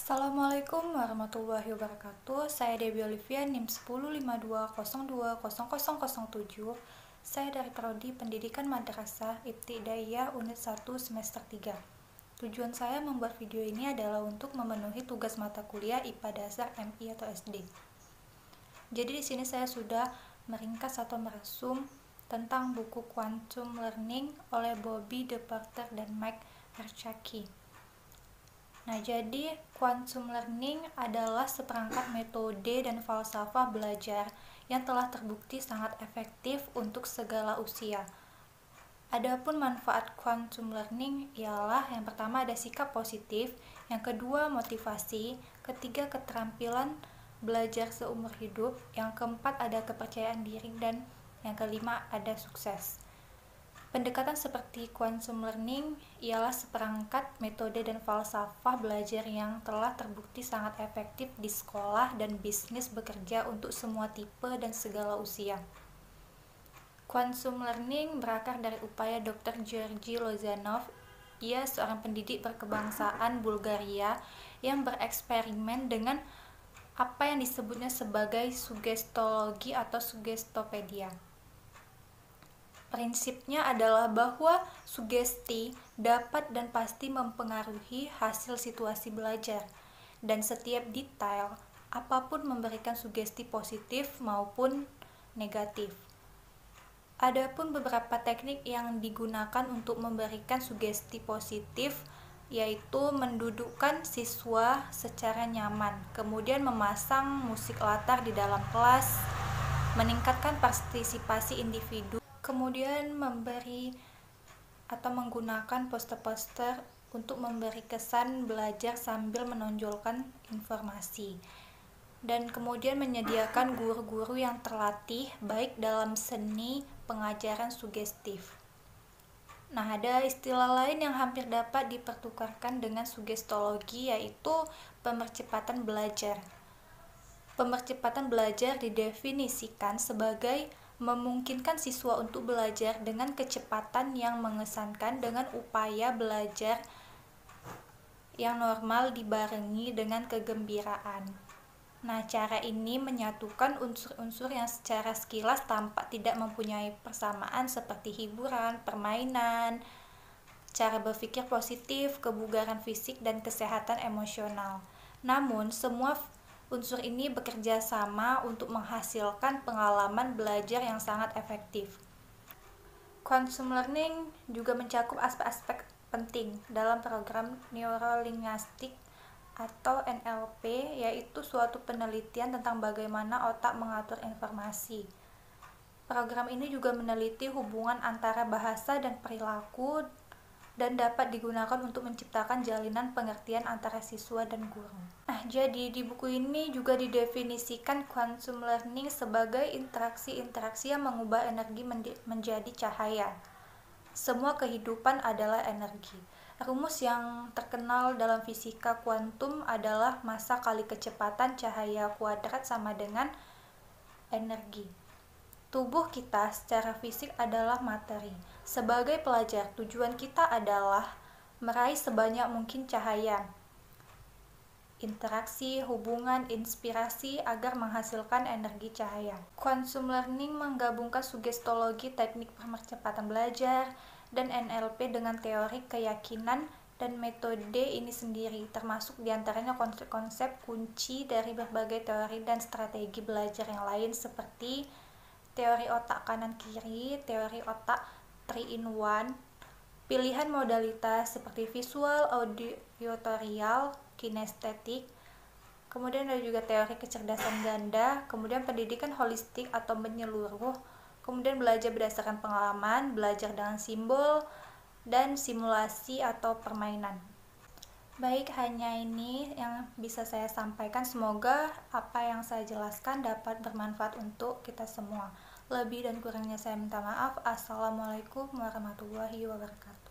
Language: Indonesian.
Assalamualaikum warahmatullahi wabarakatuh. Saya Debbie Olivia, NIM 1052020007. Saya dari Prodi Pendidikan Madrasah Ibtidaiyah Unit 1 semester 3. Tujuan saya membuat video ini adalah untuk memenuhi tugas mata kuliah IPA dasar MI atau SD. Jadi di sini saya sudah meringkas atau merasum tentang buku Quantum Learning oleh Bobby de Porter dan Mike Archaki. Nah, jadi quantum learning adalah seperangkat metode dan falsafah belajar yang telah terbukti sangat efektif untuk segala usia. Adapun manfaat quantum learning ialah yang pertama ada sikap positif, yang kedua motivasi, ketiga keterampilan belajar seumur hidup, yang keempat ada kepercayaan diri, dan yang kelima ada sukses. Pendekatan seperti quantum learning ialah seperangkat metode dan falsafah belajar yang telah terbukti sangat efektif di sekolah dan bisnis bekerja untuk semua tipe dan segala usia. Quantum learning berakar dari upaya Dr. Georgi Lozanov. Ia seorang pendidik berkebangsaan Bulgaria yang bereksperimen dengan apa yang disebutnya sebagai sugestologi atau sugestopedia. Prinsipnya adalah bahwa sugesti dapat dan pasti mempengaruhi hasil situasi belajar, dan setiap detail apapun memberikan sugesti positif maupun negatif. Adapun beberapa teknik yang digunakan untuk memberikan sugesti positif yaitu mendudukkan siswa secara nyaman, kemudian memasang musik latar di dalam kelas, meningkatkan partisipasi individu, kemudian memberi atau menggunakan poster-poster untuk memberi kesan belajar sambil menonjolkan informasi, dan kemudian menyediakan guru-guru yang terlatih baik dalam seni pengajaran sugestif. Nah, ada istilah lain yang hampir dapat dipertukarkan dengan sugestologi, yaitu pemercepatan belajar. Pemercepatan belajar didefinisikan sebagai memungkinkan siswa untuk belajar dengan kecepatan yang mengesankan dengan upaya belajar yang normal dibarengi dengan kegembiraan. Nah, cara ini menyatukan unsur-unsur yang secara sekilas tampak tidak mempunyai persamaan seperti hiburan, permainan, cara berpikir positif, kebugaran fisik, dan kesehatan emosional. Namun, semua unsur ini bekerja sama untuk menghasilkan pengalaman belajar yang sangat efektif. Quantum learning juga mencakup aspek-aspek penting dalam program neurolinguistik atau NLP, yaitu suatu penelitian tentang bagaimana otak mengatur informasi. Program ini juga meneliti hubungan antara bahasa dan perilaku dan dapat digunakan untuk menciptakan jalinan pengertian antara siswa dan guru. Nah, jadi di buku ini juga didefinisikan quantum learning sebagai interaksi-interaksi yang mengubah energi menjadi cahaya. Semua kehidupan adalah energi. Rumus yang terkenal dalam fisika kuantum adalah massa kali kecepatan cahaya kuadrat sama dengan energi. Tubuh kita secara fisik adalah materi. Sebagai pelajar, tujuan kita adalah meraih sebanyak mungkin cahaya, interaksi, hubungan, inspirasi agar menghasilkan energi cahaya. Quantum learning menggabungkan sugestologi, teknik pemercepatan belajar, dan NLP dengan teori keyakinan dan metode ini sendiri, termasuk diantaranya konsep-konsep kunci dari berbagai teori dan strategi belajar yang lain seperti teori otak kanan-kiri, teori otak 3-in-1, pilihan modalitas seperti visual, auditorial, kinestetik, kemudian ada juga teori kecerdasan ganda, kemudian pendidikan holistik atau menyeluruh, kemudian belajar berdasarkan pengalaman, belajar dengan simbol, dan simulasi atau permainan. Baik, hanya ini yang bisa saya sampaikan. Semoga apa yang saya jelaskan dapat bermanfaat untuk kita semua. Lebih dan kurangnya saya minta maaf. Assalamualaikum warahmatullahi wabarakatuh.